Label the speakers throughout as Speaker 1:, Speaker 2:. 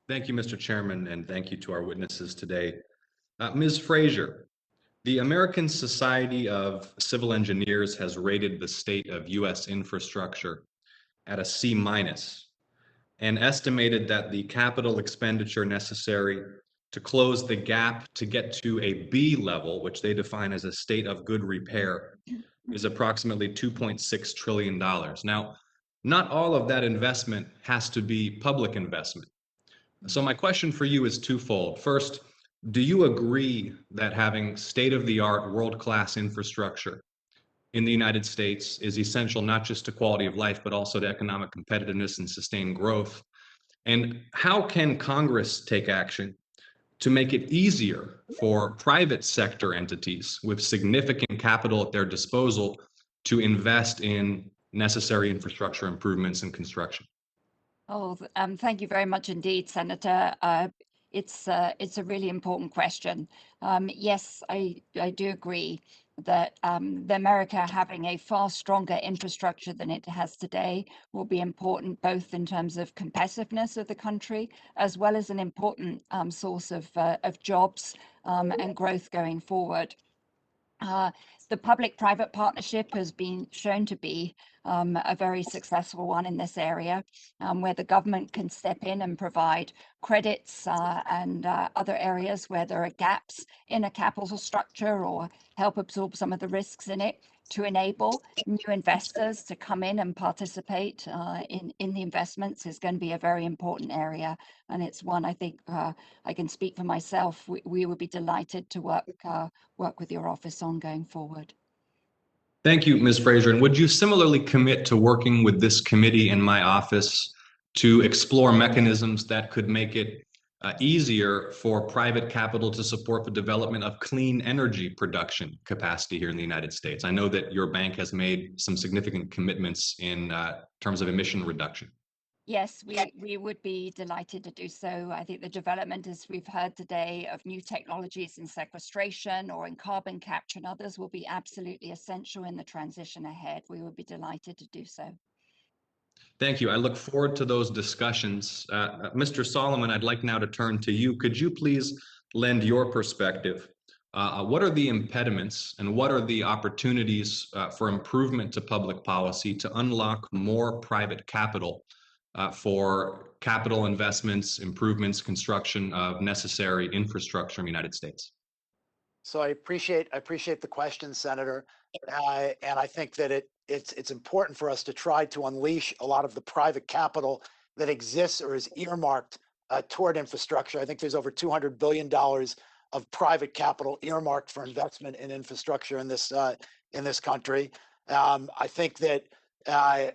Speaker 1: Thank you, Mr. Chairman, and thank you to our witnesses today. Ms. Frazier, the American Society of Civil Engineers has rated the state of U.S. infrastructure at a C minus and estimated that the capital expenditure necessary to close the gap to get to a B level, which they define as a state of good repair, is approximately $2.6 trillion. Now, not all of that investment has to be public investment. So my question for you is twofold. First, do you agree that having state-of-the-art, world-class infrastructure in the United States is essential not just to quality of life, but also to economic competitiveness and sustained growth? And how can Congress take action to make it easier for private sector entities with significant capital at their disposal to invest in necessary infrastructure improvements and construction?
Speaker 2: Thank you very much indeed, Senator. It's a really important question. Yes, I do agree that America having a far stronger infrastructure than it has today will be important, both in terms of competitiveness of the country, as well as an important source of jobs and growth going forward. The public-private partnership has been shown to be a very successful one in this area, where the government can step in and provide credits and other areas where there are gaps in a capital structure or help absorb some of the risks in it to enable new investors to come in and participate in the investments is going to be a very important area. And it's one I think I can speak for myself. We would be delighted to work with your office on going forward.
Speaker 1: Thank you, Ms. Frazier. And would you similarly commit to working with this committee in my office to explore mechanisms that could make it easier for private capital to support the development of clean energy production capacity here in the United States? I know that your bank has made some significant commitments in terms of emission reduction.
Speaker 2: Yes, we would be delighted to do so. I think the development, as we've heard today, of new technologies in sequestration or in carbon capture and others will be absolutely essential in the transition ahead. We would be delighted to do so.
Speaker 1: Thank you. I look forward to those discussions. Mr. Solomon, I'd like now to turn to you. Could you please lend your perspective? What are the impediments and what are the opportunities for improvement to public policy to unlock more private capital for capital investments, improvements, construction of necessary infrastructure in the United States?
Speaker 3: So I appreciate the question, Senator, and I think that it's important for us to try to unleash a lot of the private capital that exists or is earmarked toward infrastructure. I think there's over $200 billion of private capital earmarked for investment in infrastructure in this country. I think that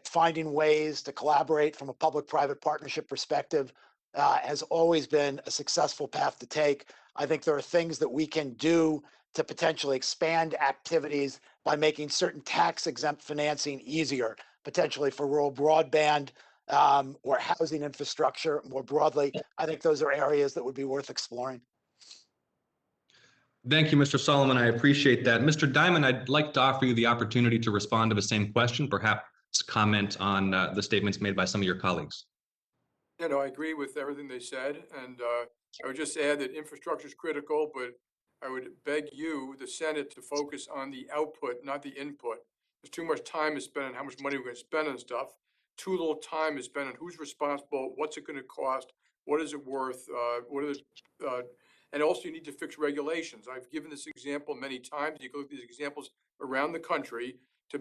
Speaker 3: finding ways to collaborate from a public-private partnership perspective has always been a successful path to take. I think there are things that we can do to potentially expand activities by making certain tax-exempt financing easier, potentially for rural broadband or housing infrastructure more broadly. I think those are areas that would be worth exploring.
Speaker 1: Thank you, Mr. Solomon. I appreciate that. Mr. Diamond, I'd like to offer you the opportunity to respond to the same question, perhaps comment on the statements made by some of your colleagues.
Speaker 4: Yeah, no, I agree with everything they said. And I would just add that infrastructure is critical, but I would beg you, the Senate, to focus on the output, not the input. There's too much time is spent on how much money we're going to spend on stuff. Too little time is spent on who's responsible, what's it going to cost, what is it worth, and also you need to fix regulations. I've given this example many times. You can look at these examples around the country. To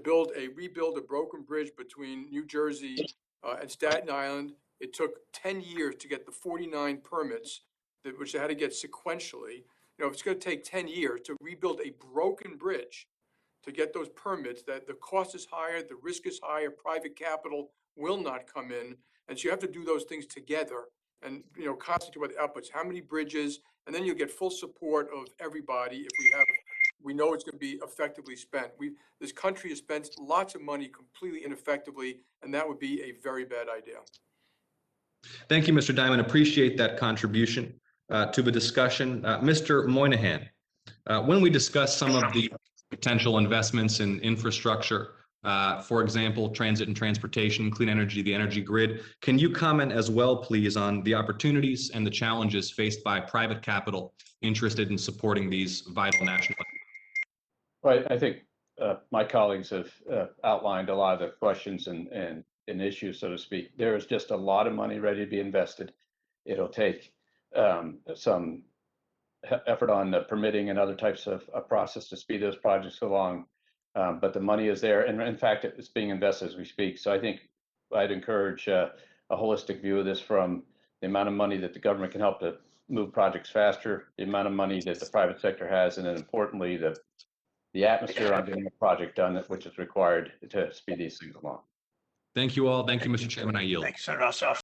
Speaker 4: rebuild a broken bridge between New Jersey and Staten Island, it took 10 years to get the 49 permits, which they had to get sequentially. You know, if it's going to take 10 years to rebuild a broken bridge, to get those permits, that the cost is higher, the risk is higher, private capital will not come in. And so you have to do those things together and, you know, concentrate about the outputs, how many bridges, and then you'll get full support of everybody if we know it's going to be effectively spent. This country has spent lots of money completely ineffectively, and that would be a very bad idea.
Speaker 1: Thank you, Mr. Diamond. Appreciate that contribution to the discussion. Mr. Moynihan, when we discuss some of the potential investments in infrastructure For example, transit and transportation, clean energy, the energy grid. Can you comment as well, please, on the opportunities and the challenges faced by private capital interested in supporting these vital national?
Speaker 5: Right. I think my colleagues have outlined a lot of the questions and issues, so to speak. There is just a lot of money ready to be invested. It'll take some effort on the permitting and other types of process to speed those projects along. But the money is there, and in fact, it's being invested as we speak. So I think I'd encourage a holistic view of this, from the amount of money that the government can help to move projects faster, the amount of money that the private sector has, and then importantly, the atmosphere on getting a project done, which is required to speed these things along.
Speaker 1: Thank you all. Thank you, Mr. Chairman. I yield.
Speaker 6: Thanks, Senator Ossoff.